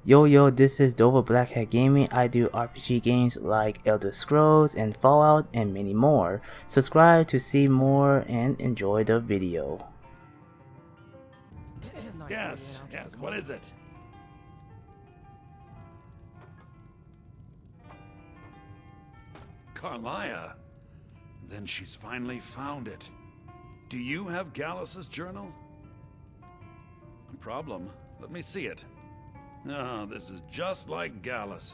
Yo, this is Dova Blackhat Gaming. I do RPG games like Elder Scrolls and Fallout and many more. Subscribe to see more and enjoy the video. Yes, what is it? Carlia? Then she's finally found it. Do you have Gallus's journal? No problem. Let me see it. Ah, this is just like Gallus.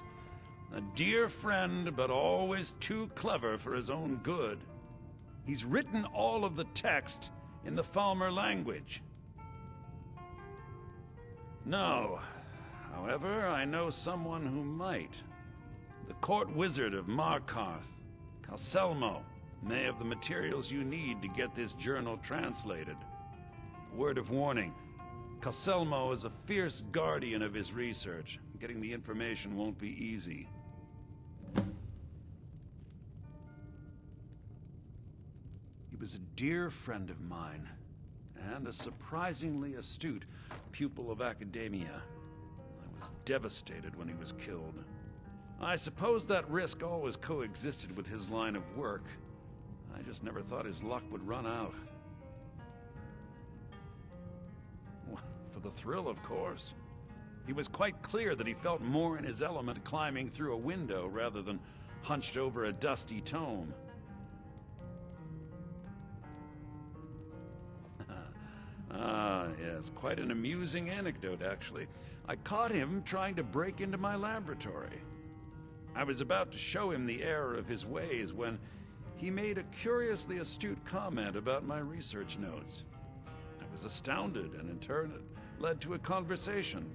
A dear friend, but always too clever for his own good. He's written all of the text in the Falmer language. No. However, I know someone who might. The court wizard of Markarth, Calselmo, may have the materials you need to get this journal translated. Word of warning, Calselmo is a fierce guardian of his research. Getting the information won't be easy. He was a dear friend of mine, and a surprisingly astute pupil of academia. I was devastated when he was killed. I suppose that risk always coexisted with his line of work. I just never thought his luck would run out. For the thrill, of course. He was quite clear that he felt more in his element climbing through a window rather than hunched over a dusty tome. Yes, quite an amusing anecdote, actually. I caught him trying to break into my laboratory. I was about to show him the error of his ways when he made a curiously astute comment about my research notes. I was astounded, and in turn it led to a conversation.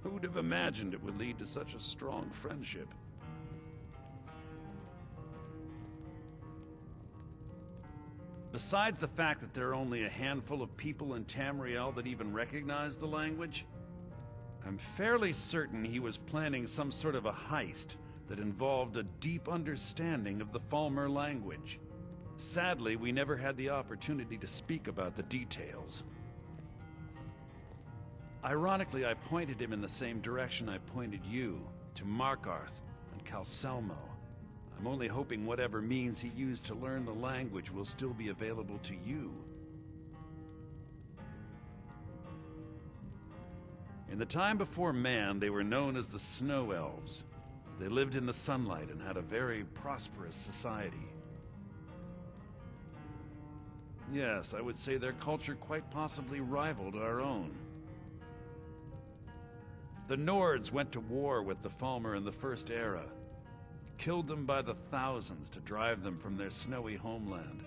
Who would have imagined it would lead to such a strong friendship? Besides the fact that there are only a handful of people in Tamriel that even recognize the language, I'm fairly certain he was planning some sort of a heist that involved a deep understanding of the Falmer language. Sadly, we never had the opportunity to speak about the details. Ironically, I pointed him in the same direction I pointed you, to Markarth and Calselmo. I'm only hoping whatever means he used to learn the language will still be available to you. In the time before man, they were known as the Snow Elves. They lived in the sunlight and had a very prosperous society. Yes, I would say their culture quite possibly rivaled our own. The Nords went to war with the Falmer in the First Era, killed them by the thousands to drive them from their snowy homeland.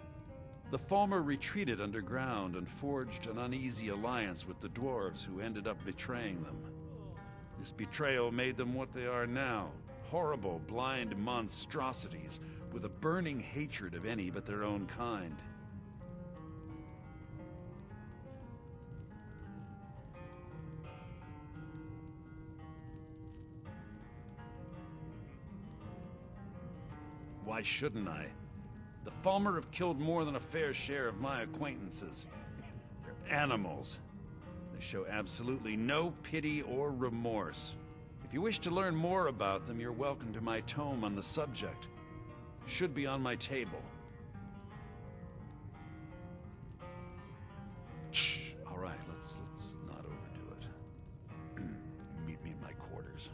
The Falmer retreated underground and forged an uneasy alliance with the dwarves who ended up betraying them. This betrayal made them what they are now, horrible, blind monstrosities with a burning hatred of any but their own kind. Why shouldn't I? The Falmer have killed more than a fair share of my acquaintances. They're animals. They show absolutely no pity or remorse. If you wish to learn more about them, you're welcome to my tome on the subject. It should be on my table. Shh. All right, let's not overdo it. Meet me in my quarters.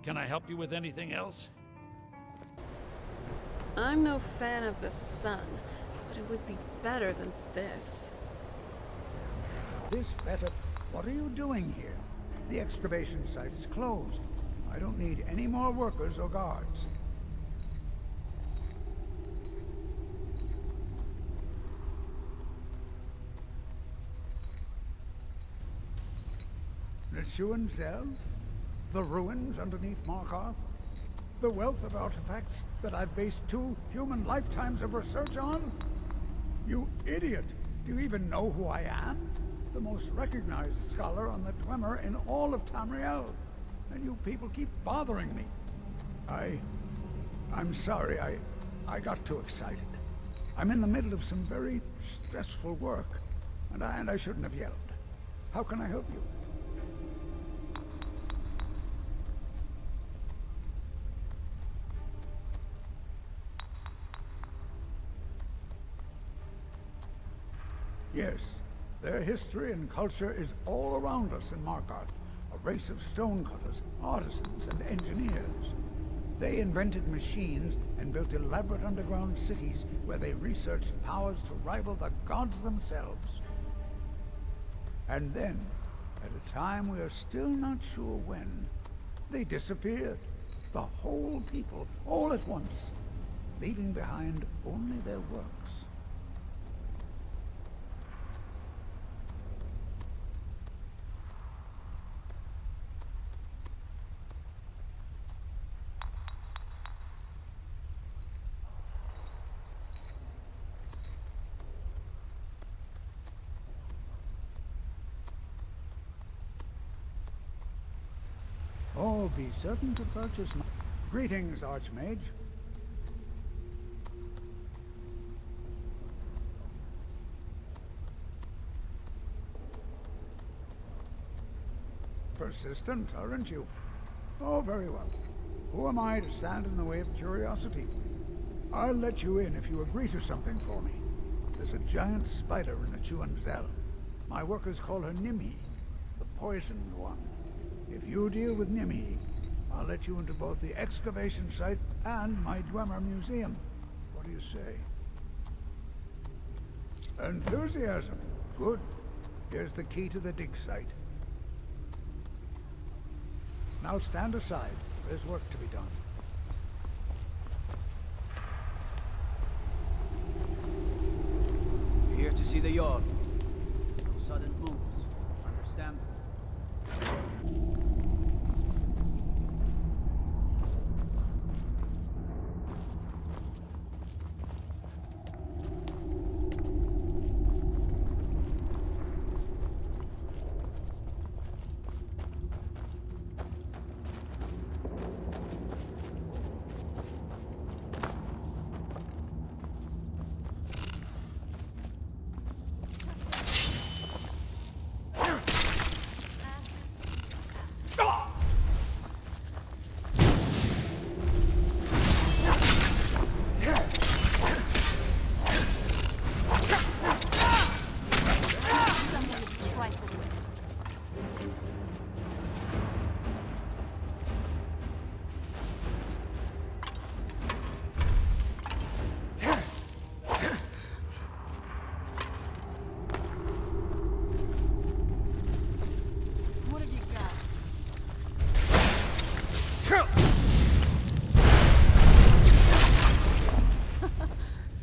Can I help you with anything else? I'm no fan of the sun, but it would be better than this. This better? What are you doing here? The excavation site is closed. I don't need any more workers or guards. The Schuenzel? The ruins underneath Markarth? The wealth of artifacts that I've based 2 human lifetimes of research on? You idiot! Do you even know who I am? the most recognized scholar on the Dwemer in all of Tamriel. And you people keep bothering me. I'm sorry, I got too excited. I'm in the middle of some very stressful work, and I shouldn't have yelled. How can I help you? Yes, their history and culture is all around us in Markarth. A race of stonecutters, artisans, and engineers. They invented machines and built elaborate underground cities where they researched powers to rival the gods themselves. And then, at a time we are still not sure when, they disappeared. The whole people, all at once, leaving behind only their works. Oh, be certain to purchase my... Greetings, Archmage. Persistent, aren't you? Oh, very well. Who am I to stand in the way of curiosity? I'll let you in if you agree to something for me. There's a giant spider in a Chuanzel. My workers call her Nimi, the poisoned one. If you deal with Nimi, I'll let you into both the excavation site and my Dwemer museum. What do you say? Enthusiasm. Good. Here's the key to the dig site. Now stand aside. There's work to be done. We're here to see the yard. No sudden moves. Understand?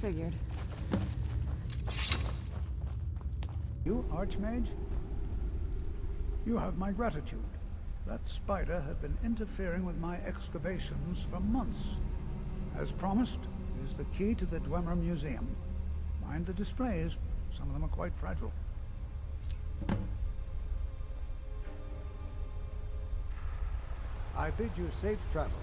Figured. You, Archmage? You have my gratitude. That spider had been interfering with my excavations for months. As promised, here's the key to the Dwemer Museum. Mind the displays. Some of them are quite fragile. I bid you safe travels.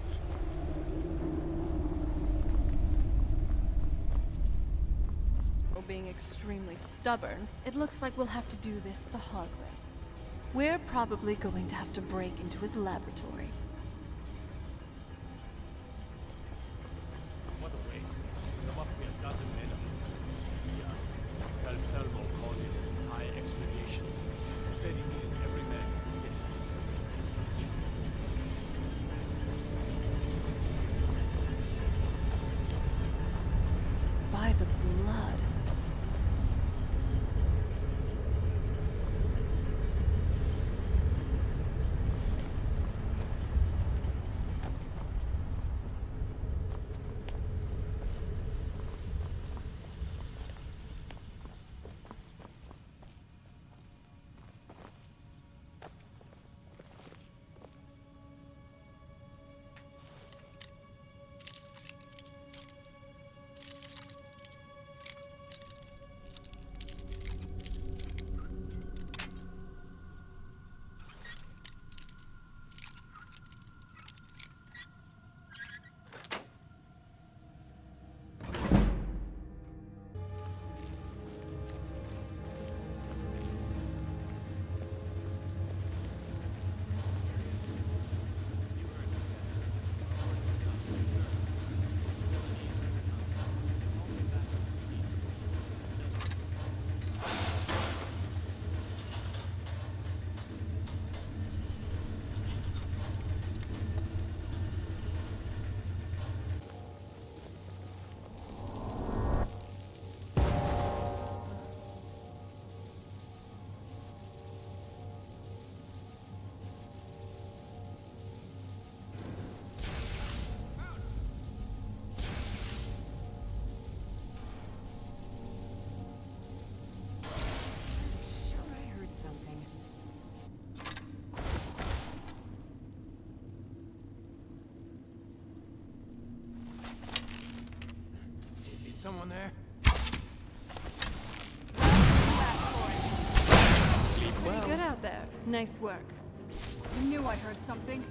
Being extremely stubborn, it looks like we'll have to do this the hard way. We're probably going to have to break into his laboratory. What a waste. There must be a dozen men of it. Yeah. Selmo called it his entire expedition. Said he needed every man to get into research. By the blood. There. Nice work. I knew I heard something.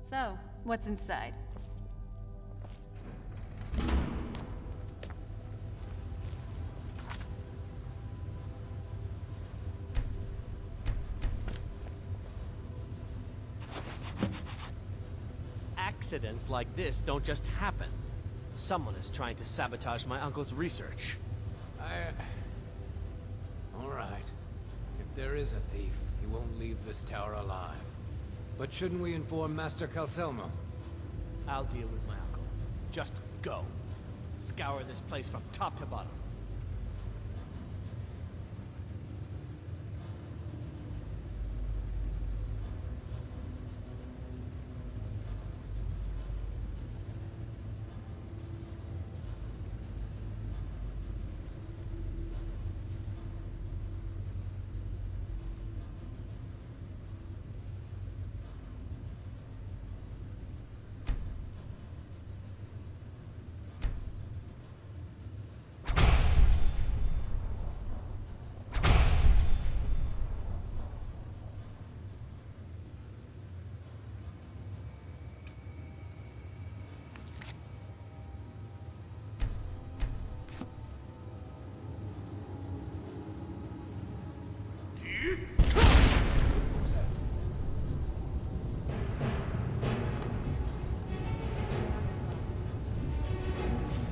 So, what's inside? Accidents like this don't just happen. Someone is trying to sabotage my uncle's research. Alright. If there is a thief, he won't leave this tower alive. But shouldn't we inform Master Calcelmo? I'll deal with my uncle. Just go. Scour this place from top to bottom.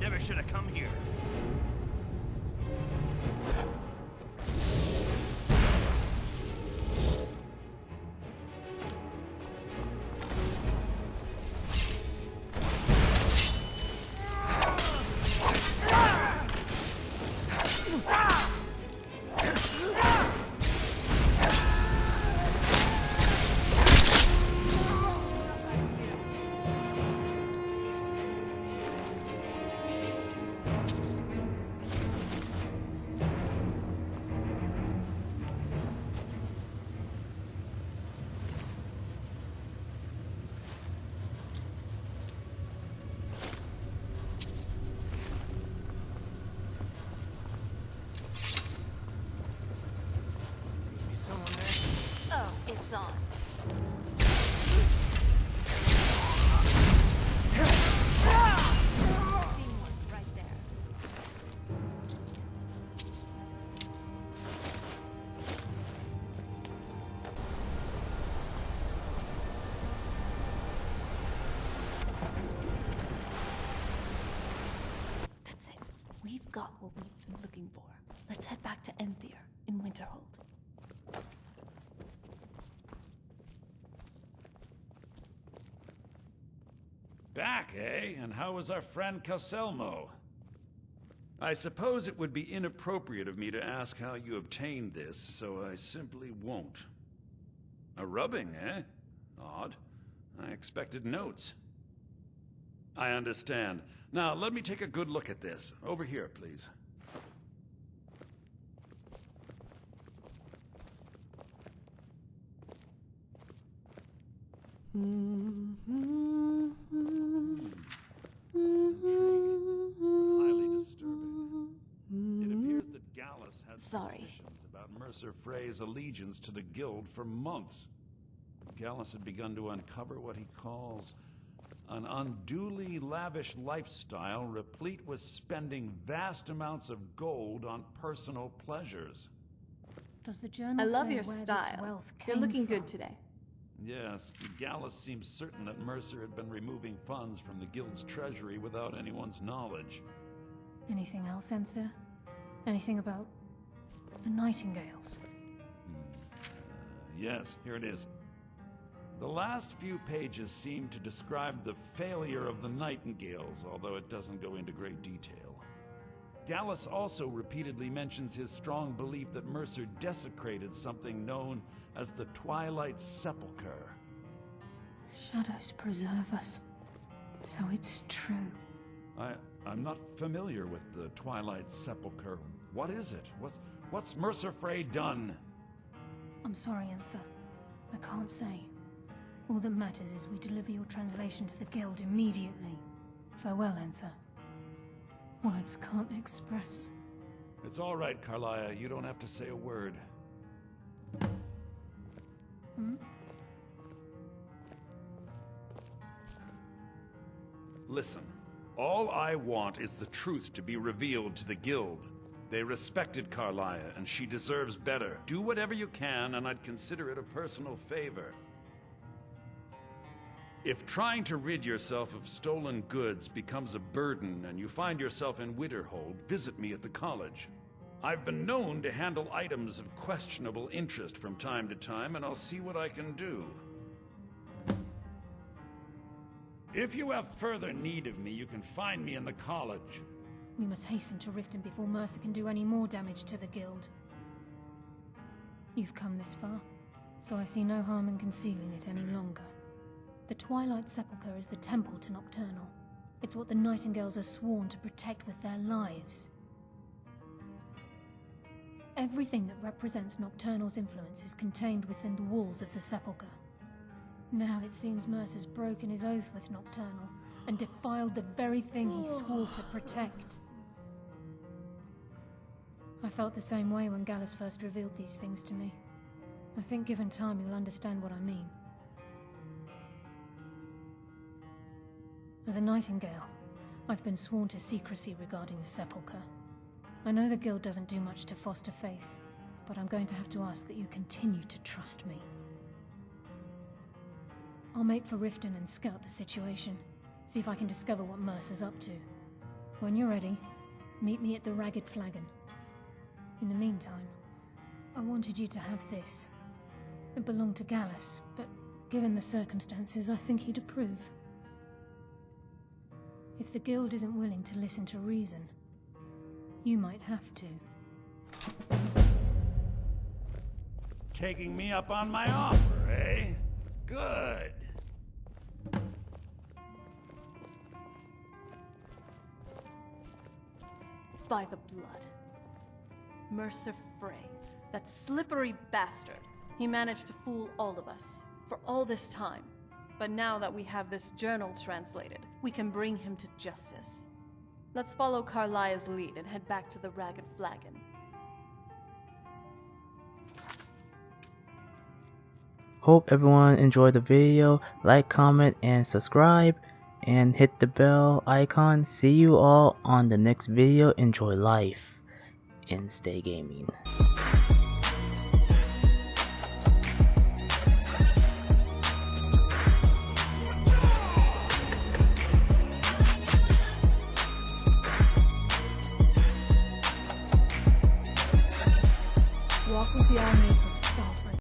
Never should have come here. Oh, it's on. Seen one right there. That's it. We've got what we've been looking for. Let's head back to Enthier in Winterhold. Back, eh? And how was our friend Calcelmo? I suppose it would be inappropriate of me to ask how you obtained this, so I simply won't. A rubbing, eh? Odd. I expected notes. I understand. Now, let me take a good look at this. Over here, please. Highly disturbing. It appears that Gallus had suspicions about Mercer Frey's allegiance to the Guild for months. Gallus had begun to uncover what he calls an unduly lavish lifestyle replete with spending vast amounts of gold on personal pleasures. Does the journal I love say your where style. This wealth You're came looking from? good today. Yes, Gallus seems certain that Mercer had been removing funds from the Guild's treasury without anyone's knowledge. Anything else, Enthier? Anything about the Nightingales? Yes, here it is. The last few pages seem to describe the failure of the Nightingales, although it doesn't go into great detail. Gallus also repeatedly mentions his strong belief that Mercer desecrated something known as the Twilight Sepulchre. Shadows preserve us. So it's true. I'm not familiar with the Twilight Sepulchre. What is it? What's Mercer Frey done? I'm sorry, Enthier. I can't say. All that matters is we deliver your translation to the Guild immediately. Farewell, Enthier. Words can't express. It's all right, Carlia. You don't have to say a word. Listen, all I want is the truth to be revealed to the Guild. They respected Carlia, and she deserves better. Do whatever you can, and I'd consider it a personal favor. If trying to rid yourself of stolen goods becomes a burden and you find yourself in Winterhold, visit me at the college. I've been known to handle items of questionable interest from time to time, and I'll see what I can do. If you have further need of me, you can find me in the college. We must hasten to Riften before Mercer can do any more damage to the Guild. You've come this far, so I see no harm in concealing it any longer. The Twilight Sepulchre is the temple to Nocturnal. It's what the Nightingales are sworn to protect with their lives. Everything that represents Nocturnal's influence is contained within the walls of the Sepulchre. Now it seems Mercer's broken his oath with Nocturnal and defiled the very thing he swore to protect. I felt the same way when Gallus first revealed these things to me. I think given time you'll understand what I mean. As a Nightingale, I've been sworn to secrecy regarding the Sepulchre. I know the Guild doesn't do much to foster faith, but I'm going to have to ask that you continue to trust me. I'll make for Riften and scout the situation, see if I can discover what Mercer's up to. When you're ready, meet me at the Ragged Flagon. In the meantime, I wanted you to have this. It belonged to Gallus, but given the circumstances, I think he'd approve. If the Guild isn't willing to listen to reason, you might have to. Taking me up on my offer, eh? Good. By the blood. Mercer Frey, that slippery bastard. He managed to fool all of us, for all this time. But now that we have this journal translated, we can bring him to justice. Let's follow Carlia's lead and head back to the Ragged Flagon. Hope everyone enjoyed the video. Like, comment, and subscribe. And hit the bell icon. See you all on the next video. Enjoy life and stay gaming. Walk with the army.